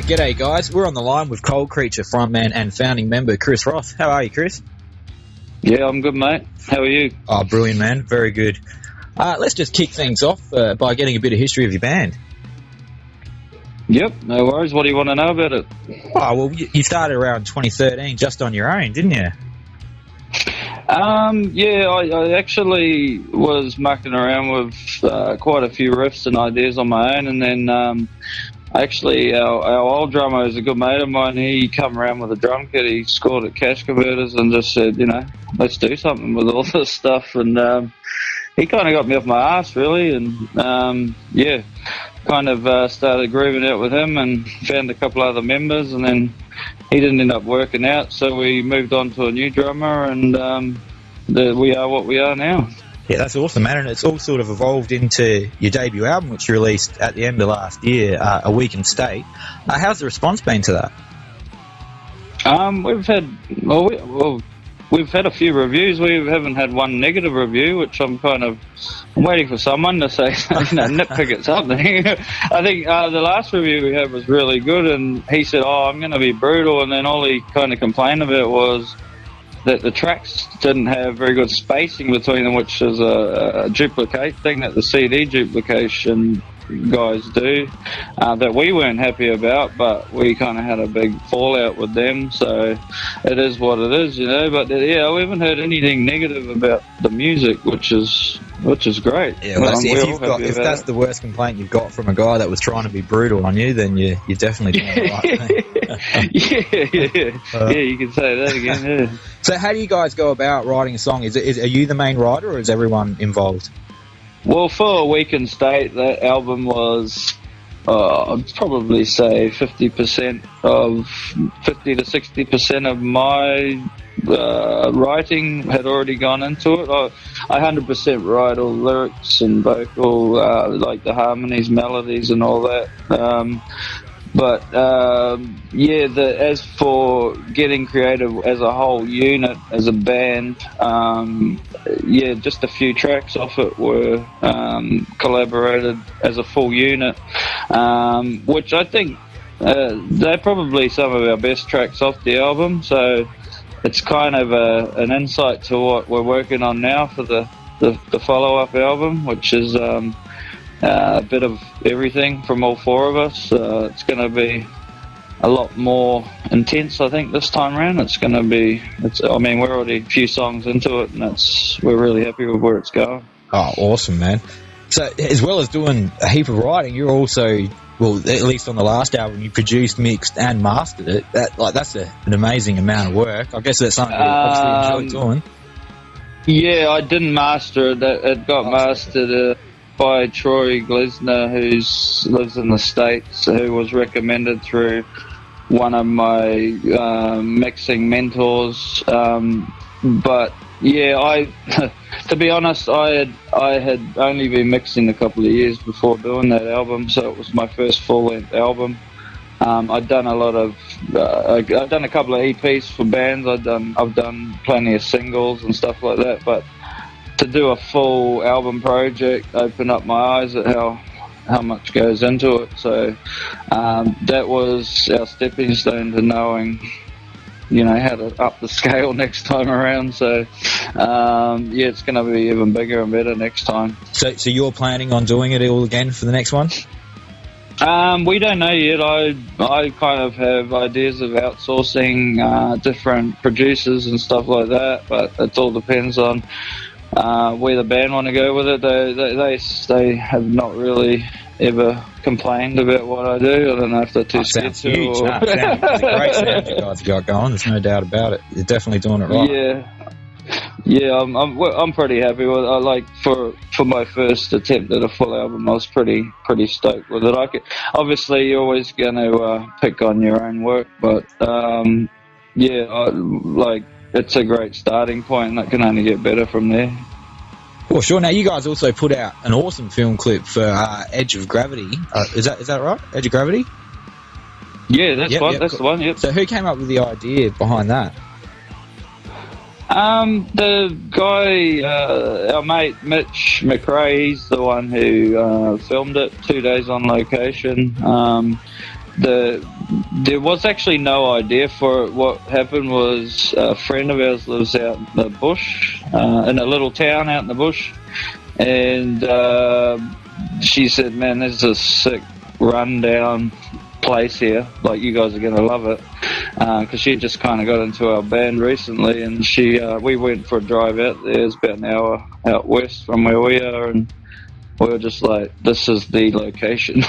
G'day guys, we're on the line with Cold Creature frontman and founding member Chris Ross. How are you, Chris? Yeah, I'm good, mate. How are you? Oh, brilliant, man. Very good. Let's just kick things off by getting a bit of history of your band. Yep, no worries. What do you want to know about it? Oh, well, you started around 2013 just on your own, didn't you? Yeah, I actually was mucking around with quite a few riffs and ideas on my own, and then actually our old drummer is a good mate of mine. He come around with a drum kit. He scored at Cash Converters and just said, let's do something with all this stuff. And he kind of got me off my ass, really, and started grooving out with him and found a couple other members, and then he didn't end up working out, so we moved on to a new drummer, and we are what we are now. Yeah, that's awesome, man, and it's all sort of evolved into your debut album, which you released at the end of last year, A Week in State. How's the response been to that? We've had a few reviews. We haven't had one negative review, which I'm waiting for someone to say, nitpick at something. I think the last review we had was really good, and he said, I'm going to be brutal, and then all he kind of complained about was that the tracks didn't have very good spacing between them, which is a duplicate thing that the CD duplication guys do, that we weren't happy about, but we kind of had a big fallout with them, so it is what it is, but we haven't heard anything negative about the music, which is great. Yeah, well, if that's the worst complaint you've got from a guy that was trying to be brutal on you, then you're definitely doing the right thing. Yeah, you can say that again. Yeah. So how do you guys go about writing a song? Are you the main writer, or is everyone involved? Well, for A Week in State, that album was, I'd probably say 50 to 60% of my writing had already gone into it. I 100% write all lyrics and vocal, like the harmonies, melodies, and all that. As for getting creative as a whole unit, as a band, just a few tracks off it were collaborated as a full unit, which I think they're probably some of our best tracks off the album. So it's kind of an insight to what we're working on now for the follow-up album, which is a bit of everything from all four of us. It's going to be a lot more intense, I think, this time around. We're already a few songs into it, and we're really happy with where it's going. Oh, awesome, man. So, as well as doing a heap of writing, you're also, well, at least on the last album, you produced, mixed, and mastered it. That's an amazing amount of work. I guess that's something you obviously enjoy doing. Yeah, I didn't master it. It got mastered by Troy Glesner, who lives in the States, who was recommended through one of my mixing mentors. But yeah, to be honest, I had only been mixing a couple of years before doing that album, so it was my first full-length album. I've done I've done a couple of EPs for bands. I've done plenty of singles and stuff like that, but to do a full album project opened up my eyes at how much goes into it. So that was our stepping stone to knowing, how to up the scale next time around. So it's going to be even bigger and better next time. So you're planning on doing it all again for the next one? We don't know yet. I kind of have ideas of outsourcing different producers and stuff like that, but it all depends on where the band want to go with it. They have not really ever complained about what I do. I don't know if they're too scared to. Huge. It's a great sound you guys got going. There's no doubt about it. You're definitely doing it right. Yeah. I'm pretty happy with it. For my first attempt at a full album, I was pretty stoked with it. Obviously, you're always going to pick on your own work, but it's a great starting point, and it can only get better from there. Well, sure. Now, you guys also put out an awesome film clip for Edge of Gravity. Is that right? Edge of Gravity? Yeah, that's the one, yep. So who came up with the idea behind that? The guy, our mate Mitch McRae, he's the one who filmed it 2 days on location. there was actually no idea for it. What happened was a friend of ours lives out in the bush, in a little town out in the bush, and she said, "Man, there's a sick rundown place here. Like, you guys are gonna love it." Because she just kind of got into our band recently, and we went for a drive out there. It's about an hour out west from where we are, and we were just like, this is the location.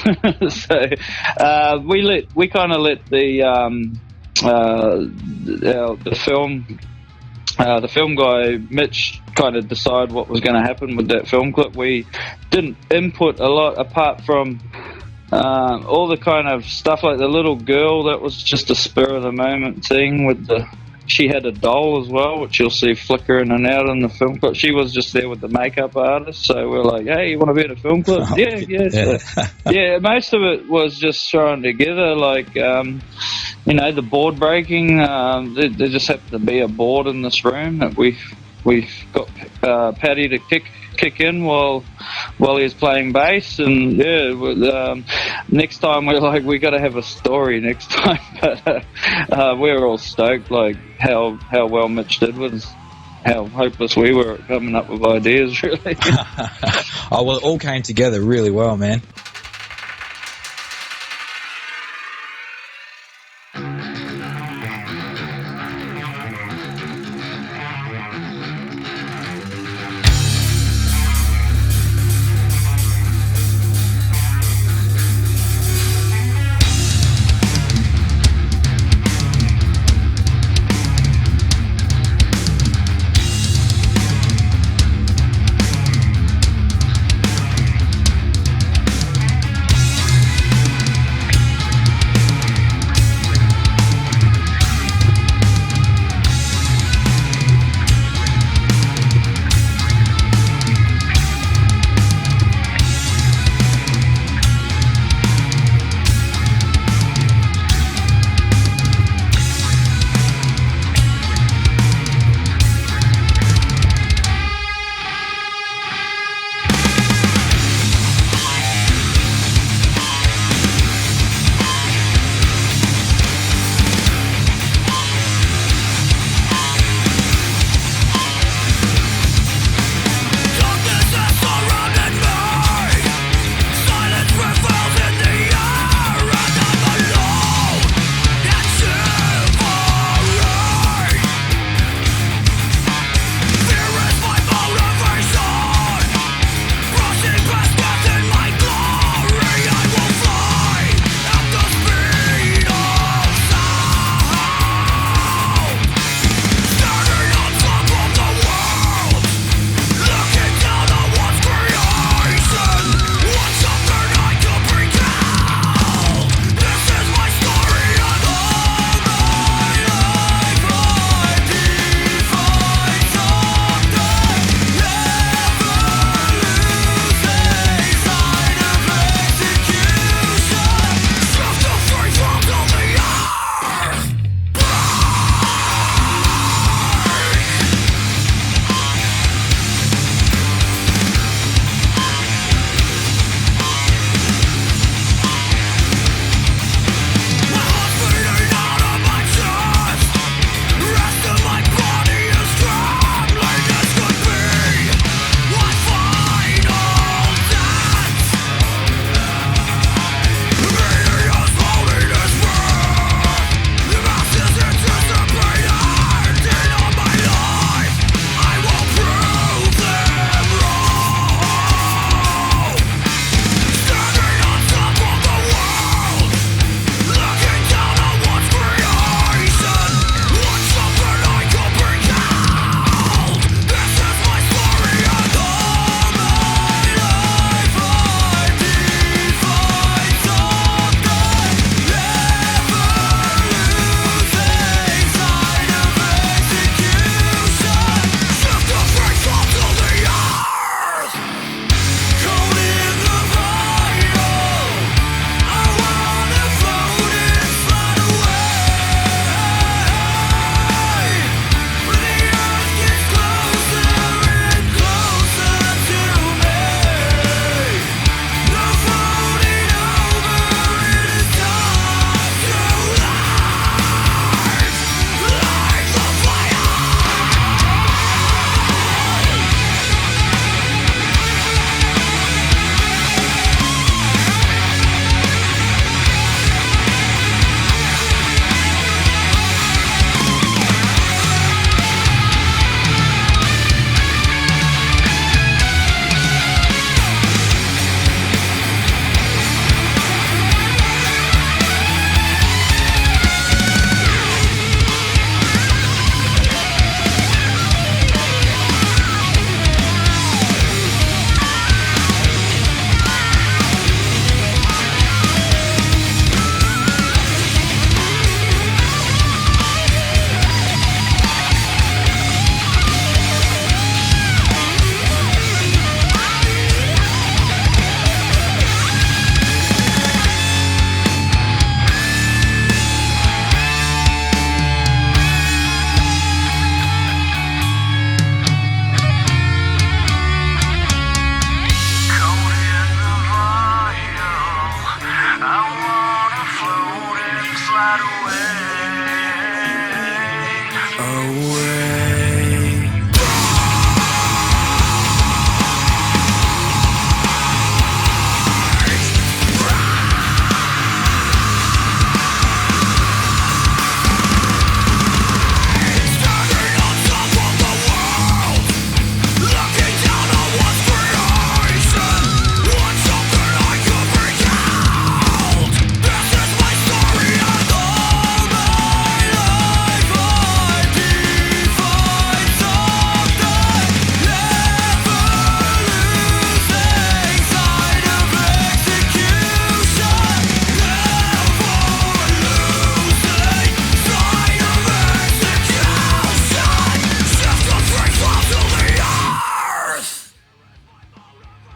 So we kind of let the film guy Mitch kind of decide what was going to happen with that film clip. We didn't input a lot apart from all the kind of stuff, like the little girl, that was just a spur of the moment thing with she had a doll as well, which you'll see flickering in and out in the film clip. She was just there with the makeup artist, so we're like, "Hey, you want to be in a film clip?" Oh, yeah. So, yeah, most of it was just thrown together, like the board breaking. There just happened to be a board in this room that we got Paddy to kick in while he was playing bass, and next time we're like, we got to have a story next time. But we were all stoked, like how well Mitch did with how hopeless we were at coming up with ideas, really. Oh, well, it all came together really well, man.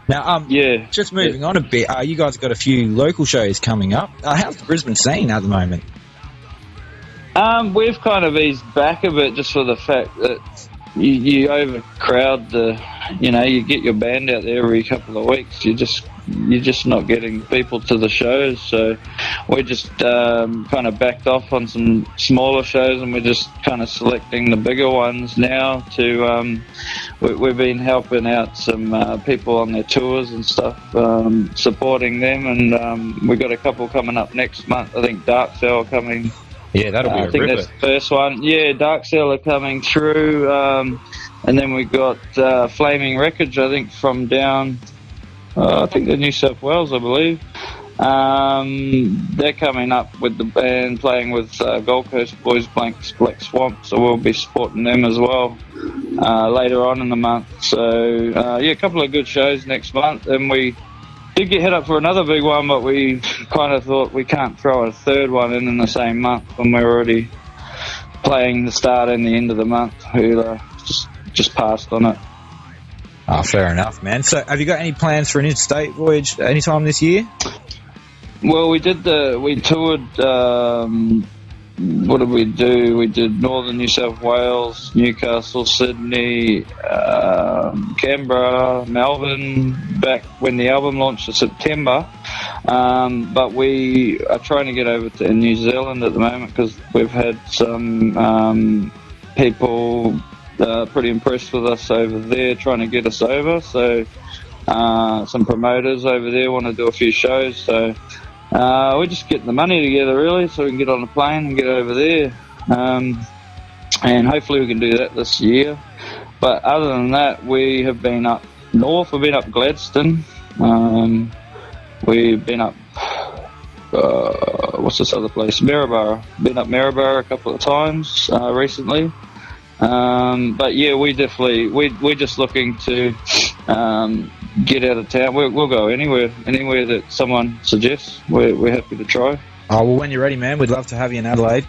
Now, Yeah. just moving on a bit, you guys got a few local shows coming up. How's the Brisbane scene at the moment? We've kind of eased back a bit just for the fact that you overcrowd you get your band out there every couple of weeks. You're just not getting people to the shows, so we're just kind of backed off on some smaller shows, and we're just kind of selecting the bigger ones now. We've been helping out some people on their tours and stuff, supporting them, and we've got a couple coming up next month. I think Dark Cell coming. Yeah, that'll be a I think ripper. that's the first one. Yeah, Dark Cell are coming through. And then we got Flaming Wreckage, I think, from down, I think they're New South Wales, I believe. They're coming up with the band, playing with Gold Coast Boys Black Swamp, so we'll be supporting them as well later on in the month. So, a couple of good shows next month. And we did get hit up for another big one, but we kind of thought we can't throw a third one in the same month when we're already playing the start and the end of the month. We just passed on it. Oh, fair enough, man. So, have you got any plans for an interstate voyage anytime this year? Well, we toured. What did we do? We did Northern New South Wales, Newcastle, Sydney, Canberra, Melbourne, back when the album launched in September. But we are trying to get over to New Zealand at the moment because we've had some people pretty impressed with us over there, trying to get us over. So some promoters over there want to do a few shows. So we're just getting the money together, really, so we can get on a plane and get over there. And hopefully we can do that this year. But other than that, we have been up north. We've been up Gladstone. We've been up, what's this other place? Maryborough. Been up Maryborough a couple of times recently. But yeah, we're just looking to get out of town. We'll go anywhere that someone suggests. We're happy to try. Oh, well, when you're ready, man, we'd love to have you in Adelaide.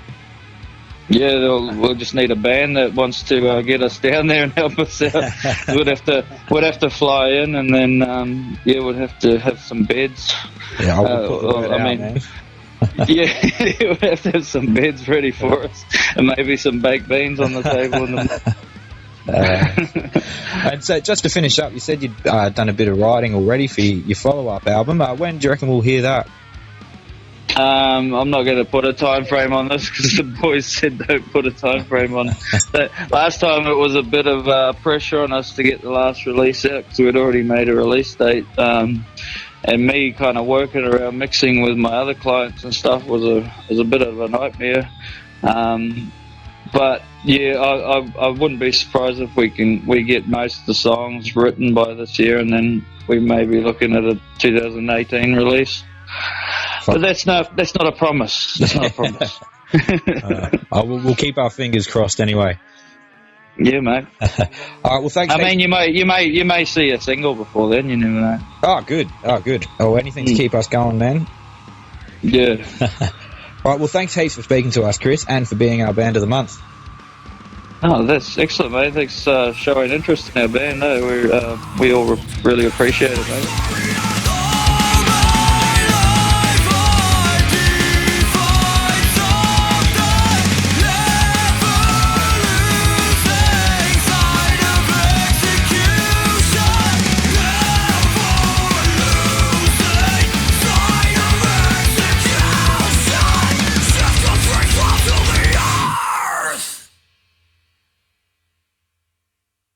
Yeah, we'll just need a band that wants to get us down there and help us out. we'd have to fly in, and then we'd have to have some beds. Yeah, I'll put the word out, man. Yeah, we'd have to have some beds ready for us, and maybe some baked beans on the table. And so, just to finish up, you said you'd done a bit of writing already for your follow-up album. When do you reckon we'll hear that? I'm not going to put a time frame on this because the boys said don't put a time frame on that. Last time it was a bit of pressure on us to get the last release out because we'd already made a release date. And me kind of working around mixing with my other clients and stuff was a bit of a nightmare. But yeah, I wouldn't be surprised if we get most of the songs written by this year, and then we may be looking at a 2018 release. But that's not a promise. That's not a promise. We'll keep our fingers crossed anyway. Yeah, mate. All right. Well, thanks. I mean, you may see a single before then. You never know. Oh, good. Oh, anything to keep us going, man. Yeah. All right. Well, thanks heaps for speaking to us, Chris, and for being our band of the month. Oh, that's excellent, mate. Thanks for showing interest in our band. No, we all really appreciate it, mate.